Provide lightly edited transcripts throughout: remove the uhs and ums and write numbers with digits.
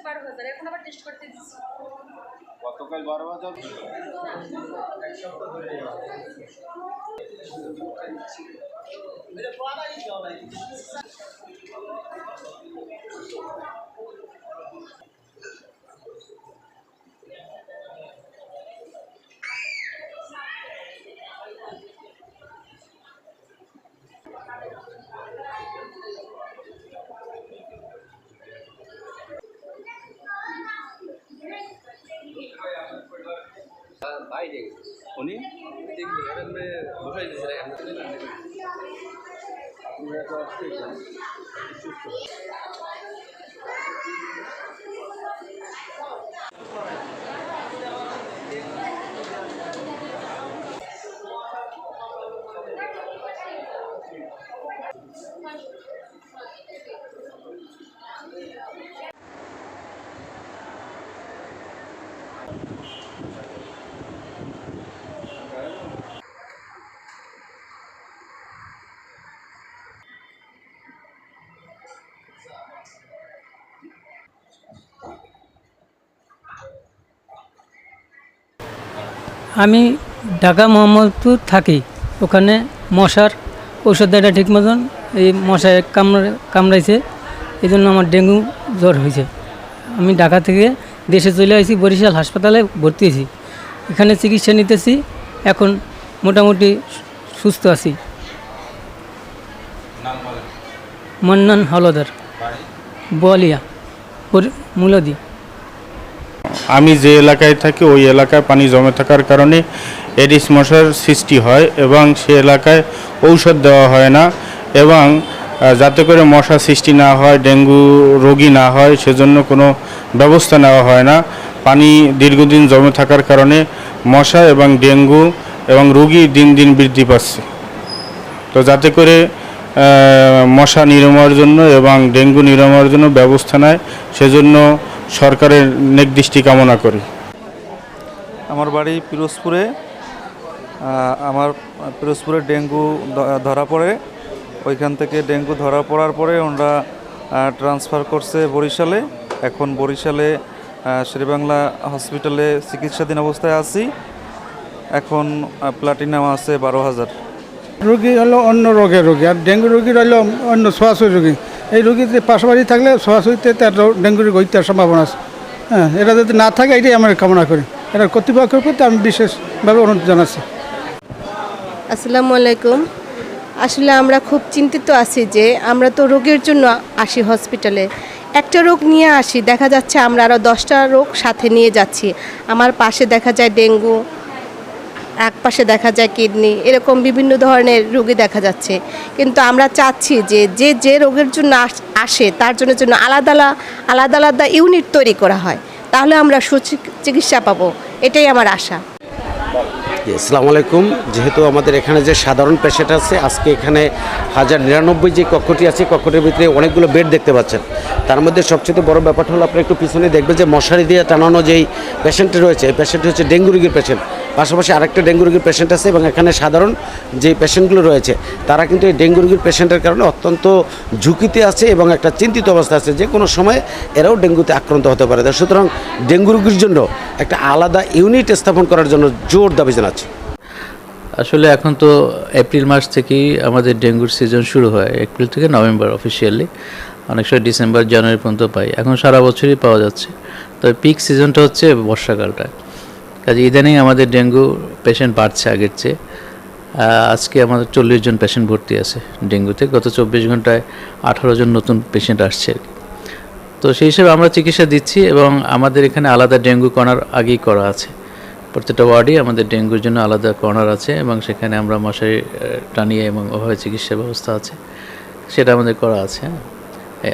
12,000, এখন আবার টেস্ট করতে দিচ্ছি। গতকাল 12,000 এক সপ্তাহ ধরে বাইরে উনি বসাই দিয়েছিলেন। আমি ঢাকা মোহাম্মদপুর থাকি, ওখানে মশার ঔষধ দেয়টা ঠিক মতন, এই মশায় কামড়াইছে, এই জন্য আমার ডেঙ্গু জ্বর হয়েছে। আমি ঢাকা থেকে দেশে চলে আসি, বরিশাল হাসপাতালে ভর্তি হয়েছি, এখানে চিকিৎসা নিতেছি, এখন মোটামুটি সুস্থ আছি। মন্নান হলদার, বোয়ালিয়া, মূলদি। আমি যে এলাকায় থাকি ওই এলাকায় পানি জমে থাকার কারণে এডিস মশার সৃষ্টি হয় এবং সে এলাকায় ঔষধ দেওয়া হয় না, এবং যাতে করে মশা সৃষ্টি না হয়, ডেঙ্গু রোগী না হয়, সেজন্য কোনো ব্যবস্থা নেওয়া হয় না। পানি দীর্ঘদিন জমে থাকার কারণে মশা এবং ডেঙ্গু এবং রোগী দিন দিন বৃদ্ধি পাচ্ছে। তো যাতে করে মশা নিরাময়ের জন্য এবং ডেঙ্গু নিরাময়ের জন্য ব্যবস্থা নেয়, সেজন্য সরকারের নেক দৃষ্টি কামনা করি। আমার বাড়ি পিরোজপুরে। আমার পিরোজপুরে ডেঙ্গু ধরা পড়ে, ওইখান থেকে ডেঙ্গু ধরা পড়ার পরে ওনারা ট্রান্সফার করছে বরিশালে। এখন বরিশালে শেরেবাংলা হসপিটালে চিকিৎসাধীন অবস্থায় আছি। এখন প্লাটিনাম আছে 12,000। রোগী হলো অন্য রোগের রোগী, আর ডেঙ্গু রোগীর হলো অন্য ছোঁয়াছুঁই রোগী। এই রোগীতে পাশাপাশি থাকলে ছোঁয়াছুঁইতে তার ডেঙ্গু রোগ হইতে সম্ভাবনা আছে। হ্যাঁ, এটা যদি না থাকে এটাই আমরা কামনা করি। এটা কর্তৃপক্ষের প্রতি আমি বিশেষভাবে অনুরোধ জানাচ্ছি। আসসালামু আলাইকুম। আসলে আমরা খুব চিন্তিত আছি যে আমরা তো রোগের জন্য আসি হসপিটালে, একটা রোগ নিয়ে আসি, দেখা যাচ্ছে আমরা আরও 10টা রোগ সাথে নিয়ে যাচ্ছি। আমার পাশে দেখা যায় ডেঙ্গু, এক পাশে দেখা যায় কিডনি, এরকম বিভিন্ন ধরনের রোগী দেখা যাচ্ছে। কিন্তু আমরা চাচ্ছি যে যে রোগের জন্য আসে তার জন্য আলাদা আলাদা ইউনিট তৈরি করা হয়, তাহলে আমরা সুচিকিৎসা পাবো, এটাই আমার আশা। আসসালামু আলাইকুম। যেহেতু আমাদের এখানে যে সাধারণ পেশেন্ট আছে, আজকে এখানে 1099 যে কক্ষটি আছে, কক্ষটির ভিতরে অনেকগুলো বেড দেখতে পাচ্ছেন। তার মধ্যে সবচেয়ে বড় ব্যাপারটা হলো, আপনি একটু পিছনে দেখবেন যে মশারি দিয়ে টানানো যেই পেশেন্ট রয়েছে, এই পেশেন্ট হচ্ছে ডেঙ্গু রোগীর পেশেন্ট। পাশাপাশি আরেকটা ডেঙ্গু রোগীর পেশেন্ট আছে, এবং এখানে সাধারণ যে পেশেন্টগুলো রয়েছে তারা কিন্তু এই ডেঙ্গু রোগীর পেশেন্টের কারণে অত্যন্ত ঝুঁকিতে আছে এবং একটা চিন্তিত অবস্থা আছে, যে কোনো সময় এরাও ডেঙ্গুতে আক্রান্ত হতে পারে। সুতরাং ডেঙ্গু রোগীর জন্য একটা আলাদা ইউনিট স্থাপন করার জন্য জোর দাবি জানাচ্ছি। আসলে এখন তো এপ্রিল মাস থেকেই আমাদের ডেঙ্গুর সিজন শুরু হয়, এপ্রিল থেকে নভেম্বর অফিসিয়ালি, অনেক সময় ডিসেম্বর জানুয়ারি পর্যন্ত পাই। এখন সারা বছরই পাওয়া যাচ্ছে, তবে পিক সিজনটা হচ্ছে বর্ষাকালটা। কাজে ইদানিং আমাদের ডেঙ্গু পেশেন্ট বাড়ছে আগের চেয়ে। আজকে আমাদের 40 জন পেশেন্ট ভর্তি আছে ডেঙ্গুতে। গত 24 ঘন্টায় 18 জন নতুন পেশেন্ট আসছে আর কি। তো সেই হিসেবে আমরা চিকিৎসা দিচ্ছি, এবং আমাদের এখানে আলাদা ডেঙ্গু কর্নার আগেই করা আছে। প্রত্যেকটা ওয়ার্ডেই আমাদের ডেঙ্গুর জন্য আলাদা কর্নার আছে, এবং সেখানে আমরা মশারি টানিয়ে এবং ওভাবে চিকিৎসার ব্যবস্থা আছে, সেটা আমাদের করা আছে।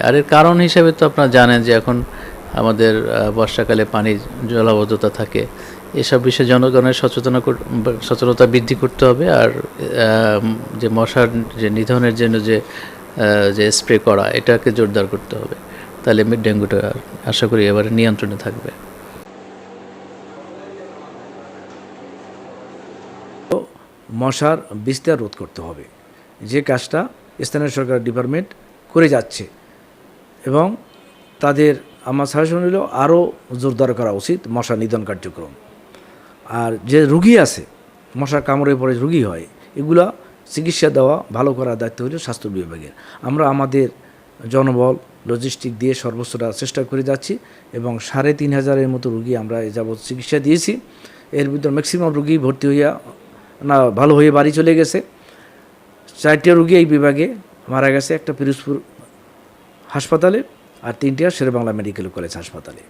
আর এর কারণ হিসেবে তো আপনারা জানেন যে এখন আমাদের বর্ষাকালে পানির জলাবদ্ধতা থাকে, এসব বিষয়ে জনগণের সচেতনতা বৃদ্ধি করতে হবে। আর যে মশার যে নিধনের জন্য যে স্প্রে করা, এটাকে জোরদার করতে হবে, তাহলে ডেঙ্গুটা আশা করি এবারে নিয়ন্ত্রণে থাকবে। মশার বিস্তার রোধ করতে হবে, যে কাজটা স্থানীয় সরকার ডিপার্টমেন্ট করে যাচ্ছে, এবং তাদের আমার সাজেশন হলো আরও জোরদার করা উচিত মশা নিধন কার্যক্রম। আর যে রুগী আছে, মশার কামড়ে পড়ে রুগী হয়, এগুলা চিকিৎসা দেওয়া ভালো করার দায়িত্ব হলো স্বাস্থ্য বিভাগের। আমরা আমাদের জনবল লজিস্টিক দিয়ে সর্বোচ্চটা চেষ্টা করে যাচ্ছি এবং ৩,৫০০-এর মতো রুগী আমরা এ যাবৎ চিকিৎসা দিয়েছি। এর ভিতর ম্যাক্সিমাম রুগী ভর্তি হইয়া না ভালো হয়ে বাড়ি চলে গেছে। 4টা রুগী এই বিভাগে মারা গেছে, একটা পিরোজপুর হাসপাতালে আর 3টা শেরেবাংলা মেডিকেল কলেজ হাসপাতালে।